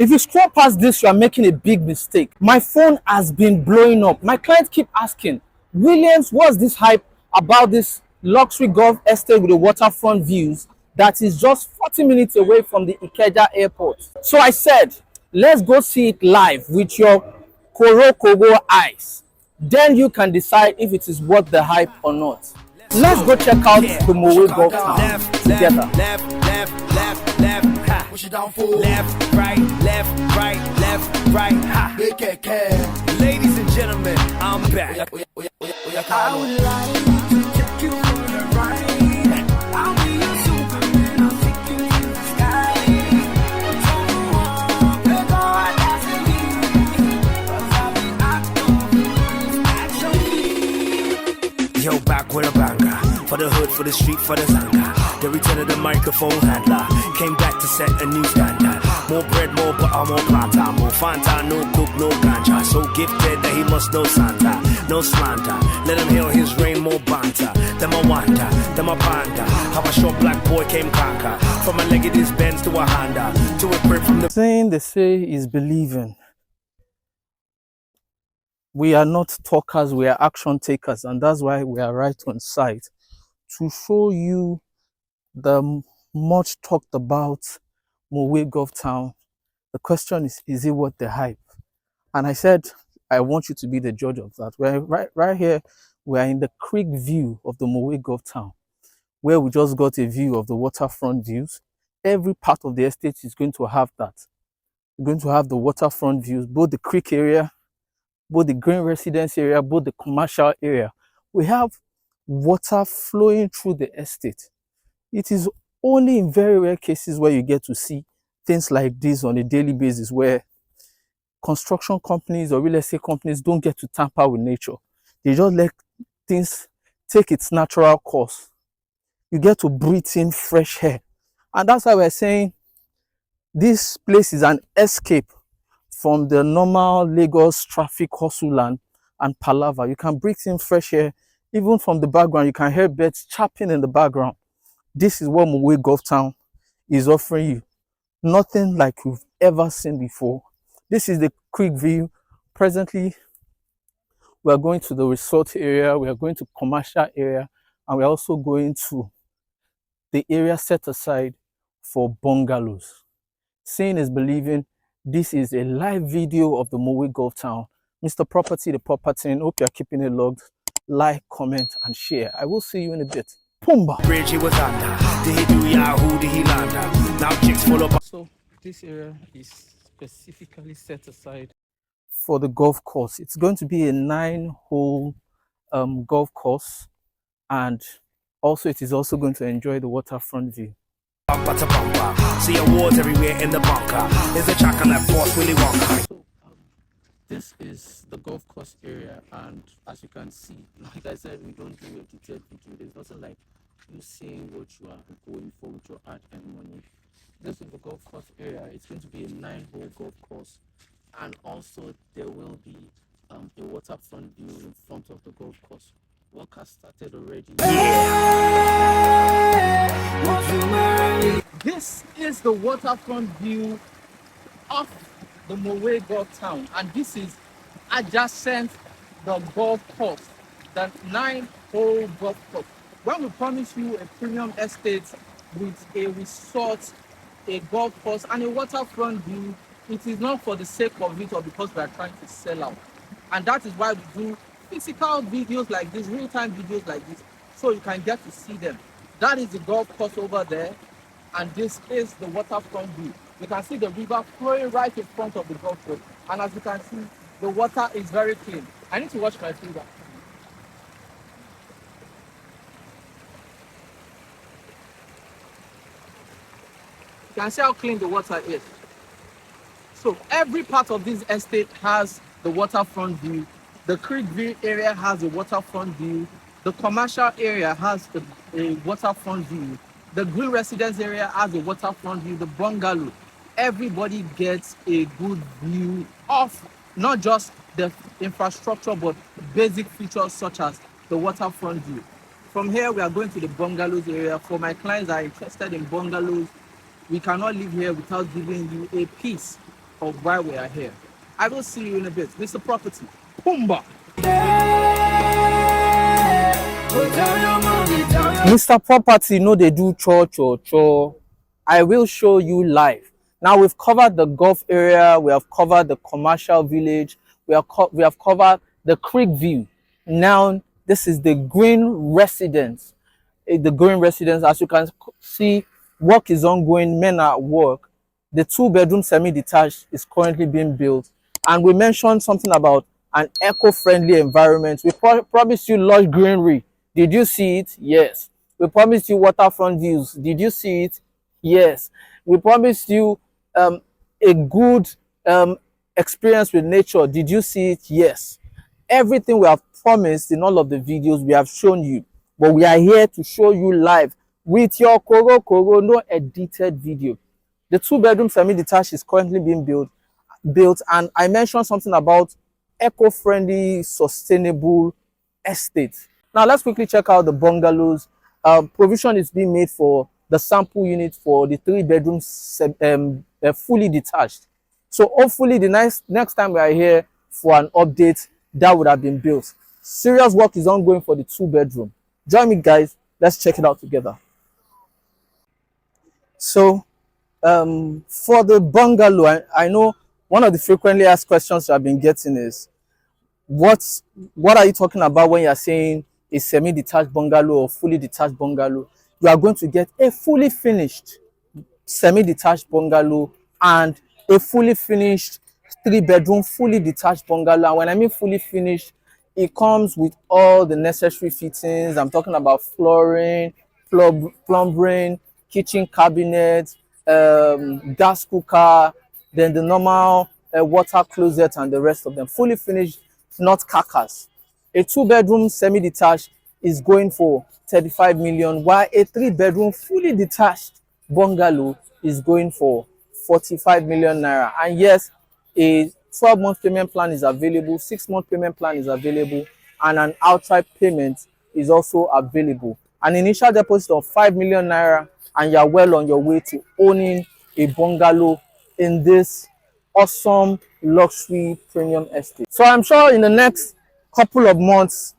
If you scroll past this, you are making a big mistake. My phone has been blowing up. My clients keep asking, Williams, what's this hype about this luxury golf estate with the waterfront views that is just 40 minutes away from the Ikeja airport? So I said, let's go see it live with your Korokogo eyes. Then you can decide if it is worth the hype or not. Let's go check out the Mowe Golf Town together. Push it down for left, right, ha. Ladies and gentlemen, I'm back. I would like to take you for a ride. I'll be your Superman, I'll take you to the sky. We're going actually. Yo, back with a banger. For the hood, for the street, for the zanga. The return of the microphone handler. Came back to set a new standard. More bread, more butter, more plata. More Fanta, no cook, no ganja. So gifted that he must know Santa. No slander. Let him hear his rain, more banter. Them a wonder, them a panda. How a short black boy came conquer. From a leg of this Benz to a Honda. To a crib from the... Saying they say is believing. We are not talkers, we are action takers. And that's why we are right on site. To show you the much talked about Mowe Golf Town. The question is it worth the hype? And I said, I want you to be the judge of that. We're right here, we're in the creek view of the Mowe Golf Town, where we just got a view of the waterfront views. Every part of the estate is going to have that. We're going to have the waterfront views, both the creek area, both the green residence area, both the commercial area. We have water flowing through the estate. It is only in very rare cases where you get to see things like this on a daily basis, where construction companies or real estate companies don't get to tamper with nature. They just let things take its natural course. You get to breathe in fresh air. And that's why we're saying this place is an escape from the normal Lagos traffic hustle and palaver. You can breathe in fresh air. Even from the background, you can hear birds chirping in the background. This is what Mowe Golf Town is offering you. Nothing like you've ever seen before. This is the creek view. Presently, we are going to the resort area, we are going to commercial area, and we're also going to the area set aside for bungalows. Seeing is believing. This is a live video of the Mowe Golf Town. Mr. Property, the property. Hope you're keeping it logged. Like, comment, and share. I will see you in a bit. Pumba. Bridge he was under. Did he do Yahoo? Did he land? Now chicks follow up. So this area is specifically set aside for the golf course. It's going to be a 9-hole golf course, and also it is also going to enjoy the waterfront view. Bumper to bumper. See awards everywhere in the bunker. There's a track on that boss Willy Wonka. So, this is the golf course area, and as you can see, like I said, we don't do a detailed video. There's nothing like you seeing what you are going for with your hard-earned money. This is the golf course area. It's going to be a 9-hole golf course, and also there will be a waterfront view in front of the golf course. Work has started already. Yeah. This is the waterfront view of the Mowe Golf Town, and this is adjacent the golf course, the 9-hole golf course. When we promise you a premium estate with a resort, a golf course, and a waterfront view, it is not for the sake of it or because we are trying to sell out. And that is why we do physical videos like this, real-time videos like this, so you can get to see them. That is the golf course over there, and this is the waterfront view. You can see the river flowing right in front of the golf course, and as you can see, the water is very clean. I need to wash my finger. You can see how clean the water is. So every part of this estate has the waterfront view. The creek view area has a waterfront view. The commercial area has a waterfront view. The green residence area has a waterfront view. The bungalow, everybody gets a good view of not just the infrastructure, but basic features such as the waterfront view. From here, we are going to the bungalows area. For my clients that are interested in bungalows, we cannot live here without giving you a piece of why we are here. I will see you in a bit. Mr. Property, Pumba. Mr. Property, no, they do cho. I will show you live. Now we've covered the golf area, we have covered the commercial village, we have covered the creek view. Now this is the green residence. The green residence, as you can see, work is ongoing, men are at work. The 2-bedroom semi-detached is currently being built. And we mentioned something about an eco-friendly environment. We promised you lush greenery. Did you see it? Yes. We promised you waterfront views. Did you see it? Yes. We promised you a good experience with nature. Did you see it? Yes. Everything we have promised in all of the videos we have shown you, but we are here to show you live with your koro, no edited video. The 2-bedroom semi-detached is currently being built, and I mentioned something about eco-friendly, sustainable estate. Now let's quickly check out the bungalows. Provision is being made for the sample unit for the 3-bedroom fully detached. So hopefully the next time we are here for an update, that would have been built. Serious work is ongoing for the 2-bedroom. Join me, guys. Let's check it out together. So for the bungalow, I know one of the frequently asked questions I've been getting is, what are you talking about when you're saying a semi-detached bungalow or fully detached bungalow? You are going to get a fully finished semi-detached bungalow and a fully finished 3-bedroom fully detached bungalow. And when I mean fully finished, it comes with all the necessary fittings. I'm talking about flooring, plumbing, kitchen cabinet, gas cooker, then the normal water closet and the rest of them. Fully finished, not carcass. A 2-bedroom semi-detached is going for 35 million, while a 3-bedroom fully detached bungalow is going for 45 million naira. And yes, a 12-month payment plan is available, 6-month payment plan is available, and an outright payment is also available. An initial deposit of 5 million naira, and you're well on your way to owning a bungalow in this awesome luxury premium estate. So I'm sure in the next couple of months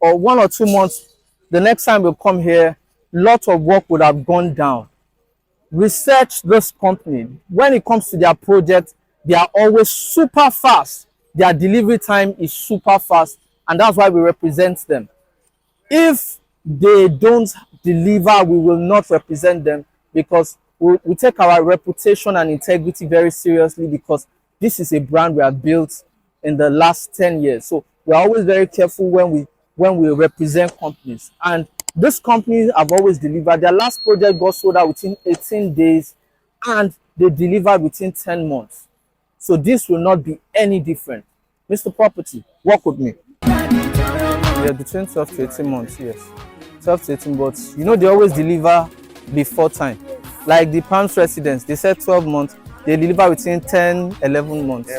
or 1 or 2 months, the next time we'll come here, lots of work would have gone down. Research this company. When it comes to their project, they are always super fast. Their delivery time is super fast, and that's why we represent them. If they don't deliver, we will not represent them, because we take our reputation and integrity very seriously, because this is a brand we have built in the last 10 years. So we're always very careful when we represent companies. And these companies have always delivered. Their last project got sold out within 18 days, and they delivered within 10 months. So this will not be any different. Mr. Property, work with me. Yeah, between 12 to 18 months, yes. 12 to 18, but you know they always deliver before time. Like the Palms residents, they said 12 months, they deliver within 10, 11 months.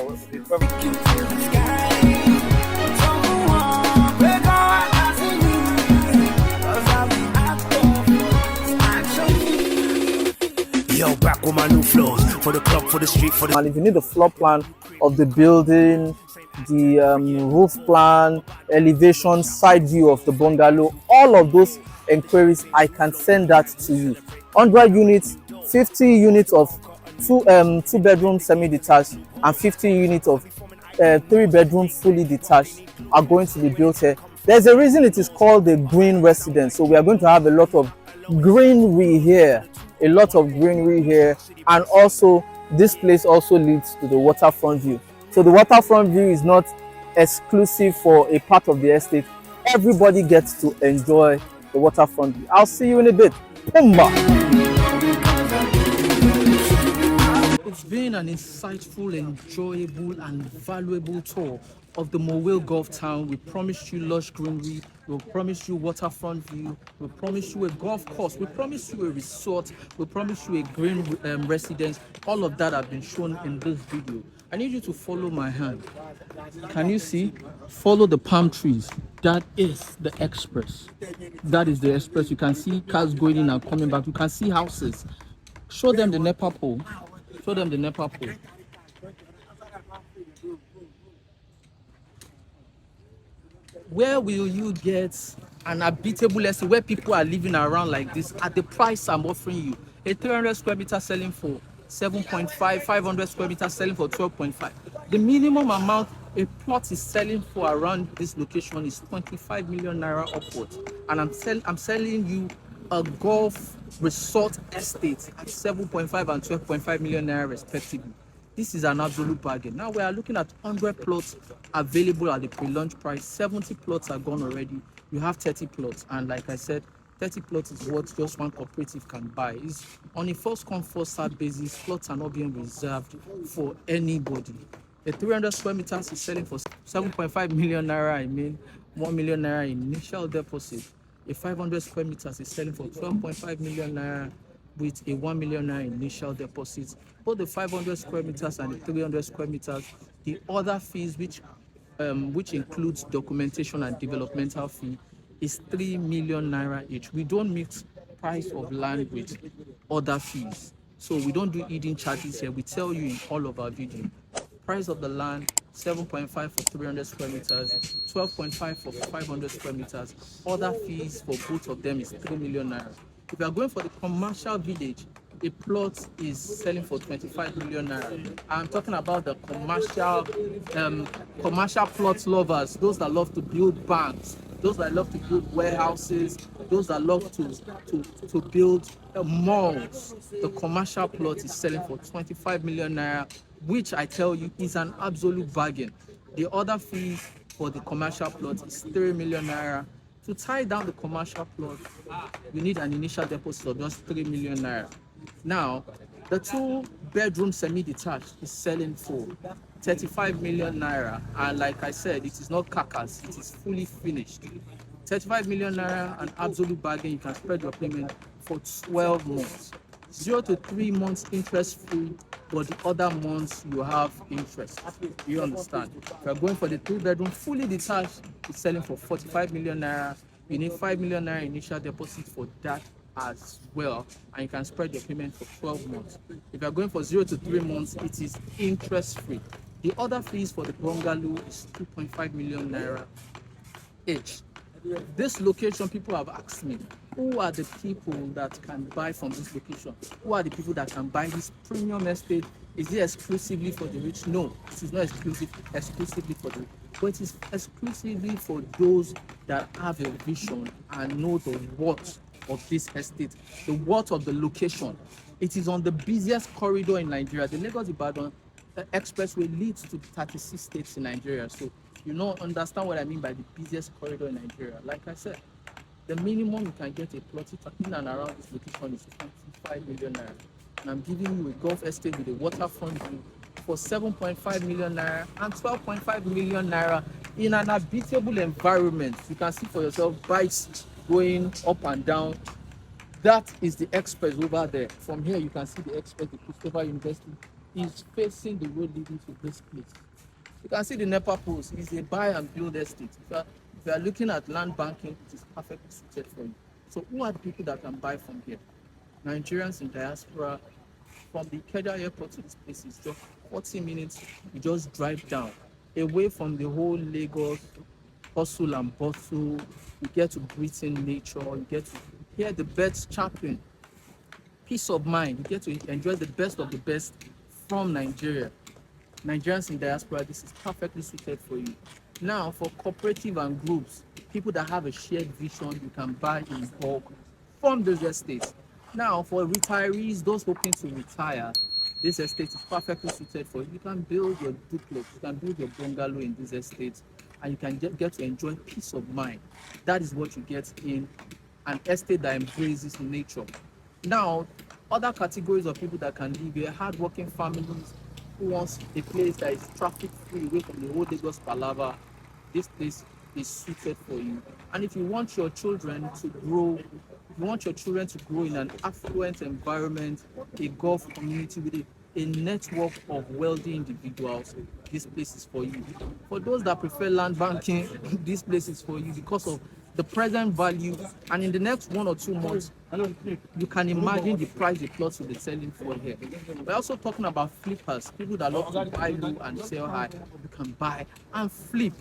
Yo, back with my new flows for the club, for the street, for the. And if you need the floor plan of the building, the roof plan, elevation, side view of the bungalow, all of those inquiries, I can send that to you. 100 units, 50 units of 2-bedroom semi-detached, and 50 units of 3-bedroom fully detached are going to be built here. There's a reason it is called the green residence. So we are going to have a lot of greenery here. And also this place also leads to the waterfront view. So the waterfront view is not exclusive for a part of the estate. Everybody gets to enjoy the waterfront view. I'll see you in a bit. Pumba. It's been an insightful, enjoyable, and valuable tour of the Mowe Golf Town. We promised you lush greenery, we promised you waterfront view, we promised you a golf course, we promised you a resort, we promised you a green residence. All of that have been shown in this video. I need you to follow my hand. Can you see? Follow the palm trees. That is the express. That is the express. You can see cars going in and coming back. You can see houses. Show them the NEPA pole. Show them the NEPA pole. Where will you get an habitable estate where people are living around like this at the price I'm offering you? A 300 square meter selling for 7.5, 500 square meters selling for 12.5. The minimum amount a plot is selling for around this location is 25 million naira upwards. And I'm selling you a golf resort estate at 7.5 and 12.5 million naira respectively. This is an absolute bargain. Now we are looking at 100 plots available at the pre-launch price. 70 plots are gone already. You have 30 plots, and like I said, 30 plots is what just one cooperative can buy. It's on a first come first served basis. Plots are not being reserved for anybody. A 300 square meters is selling for 7.5 million naira. I mean, 1 million naira initial deposit. A 500 square meters is selling for 12.5 million naira with a 1 million naira initial deposit. Both the 500 square meters and the 300 square meters, the other fees, which includes documentation and developmental fee, is 3 million naira each. We don't mix price of land with other fees. So we don't do hidden charges here. We tell you in all of our videos. Price of the land, 7.5 for 300 square meters, 12.5 for 500 square meters. Other fees for both of them is 3 million naira. If you are going for the commercial village, a plot is selling for 25 million naira. I'm talking about the commercial plot lovers, those that love to build banks, those that love to build warehouses, those that love to build malls. The commercial plot is selling for 25 million naira, which I tell you is an absolute bargain. The other fee for the commercial plot is 3 million naira. To tie down the commercial plot, you need an initial deposit of just 3 million naira. Now, the 2-bedroom semi-detached is selling for 35 million naira, and like I said, it is not carcass, it is fully finished. 35 million naira, an absolute bargain. You can spread your payment for 12 months. 0 to 3 months interest free, but the other months you have interest. You understand? If you're going for the 2-bedroom fully detached, it's selling for 45 million naira. You need 5 million naira initial deposit for that as well, and you can spread your payment for 12 months. If you're going for 0 to 3 months, it is interest free. The other fees for the bungalow is 2.5 million naira each. This location, people have asked me, who are the people that can buy from this location? Who are the people that can buy this premium estate? Is it exclusively for the rich? No, it is not exclusively for the rich, but it is exclusively for those that have a vision and know the worth of this estate, the worth of the location. It is on the busiest corridor in Nigeria. The Lagos-Ibadan Expressway leads to 36 states in Nigeria. So you know, understand what I mean by the busiest corridor in Nigeria. Like I said, the minimum you can get a plot in and around this location is 25 million naira. And I'm giving you a golf estate with a waterfront view for 7.5 million naira and 12.5 million naira in an habitable environment. You can see for yourself bikes going up and down. That is the express over there. From here, you can see the express, the Christopher University is facing the road leading to this place. You can see the NEPA post. It's a buy and build estate. If you are looking at land banking, it is perfectly suited for you. So who are the people that can buy from here? Nigerians in diaspora. From the Ikeja airport to this place is just 40 minutes. You just drive down, away from the whole Lagos hustle and bustle. You get to breathe in nature. You get to hear the birds chirping. Peace of mind. You get to enjoy the best of the best from Nigeria. Nigerians in diaspora, this is perfectly suited for you. Now, for cooperative and groups, people that have a shared vision, you can buy in bulk from those estates. Now, for retirees, those hoping to retire, this estate is perfectly suited for you. You can build your duplex, you can build your bungalow in this estate, and you can get to enjoy peace of mind. That is what you get in an estate that embraces nature. Now, other categories of people that can live here, hardworking families, who wants a place that is traffic free away from the whole Lagos palava, this place is suited for you. And if you want your children to grow, in an affluent environment, a golf community with a network of wealthy individuals, this place is for you. For those that prefer land banking, this place is for you because of the present value, and in the next 1 or 2 months, you can imagine the price the plots will be selling for here. We're also talking about flippers, people that love to buy low and sell high. You can buy and flip.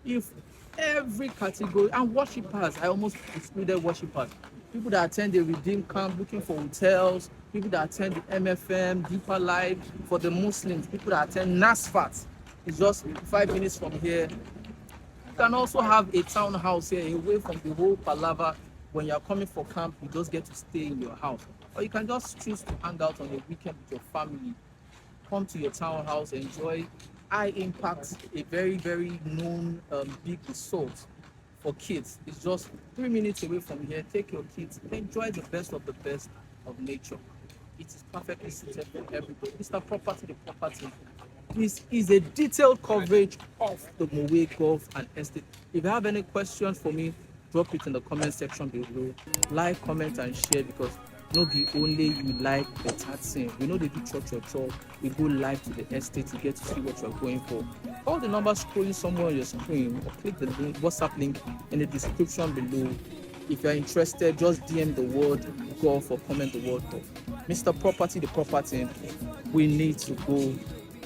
If every category. And worshippers, I almost excluded worshippers. People that attend the Redeem Camp looking for hotels, people that attend the MFM, Deeper Life. For the Muslims, people that attend NASFAT, it's just 5 minutes from here. You can also have a townhouse here away from the whole palaver. When you're coming for camp, you just get to stay in your house. Or you can just choose to hang out on a weekend with your family. Come to your townhouse, enjoy high impact, a very, very known big resort for kids. It's just 3 minutes away from here. Take your kids, enjoy the best of nature. It is perfectly suited for everybody. Mr. Property, the property. This is a detailed coverage of the Mowe Golf and Estate. If you have any questions for me, drop it in the comment section below. Like, comment, and share, because no be only you like the taxing. We know they do chop. We go live to the estate to get to see what you're going for. All the numbers scrolling somewhere on your screen, or click the link, WhatsApp link in the description below. If you're interested, just DM the word golf or comment the word golf. Mr. Property, the property, we need to go.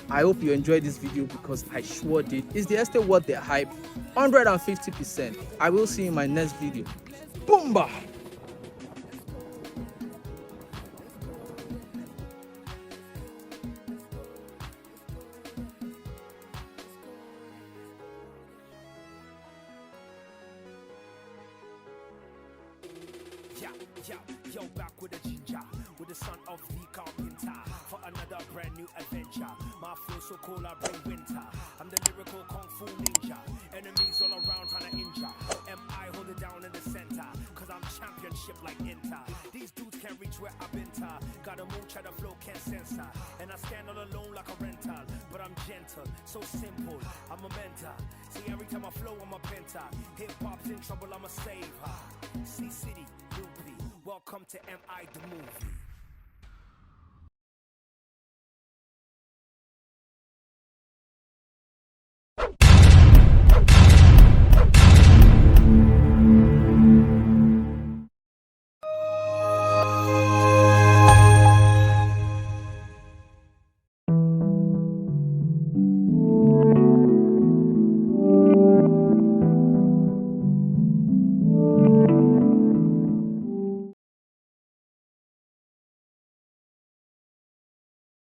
I hope you enjoyed this video, because I sure did. Is the estate worth the hype? 150%. I will see you in my next video. Boomba! Yo, back with a ginger, with the son of the carpenter, for another brand new adventure. My flow so cold I bring winter. I'm the lyrical kung fu ninja. Enemies all around trying to injure. M.I. hold it down in the center, cause I'm championship like Inter. These dudes can't reach where I've been to. Got a moon the flow can't censor. And I stand all alone like a rental, but I'm gentle, so simple, I'm a mentor. See, every time I flow I'm a penta. Hip hop's in trouble, I'm a saver. C-City, welcome to M.I. the Movie.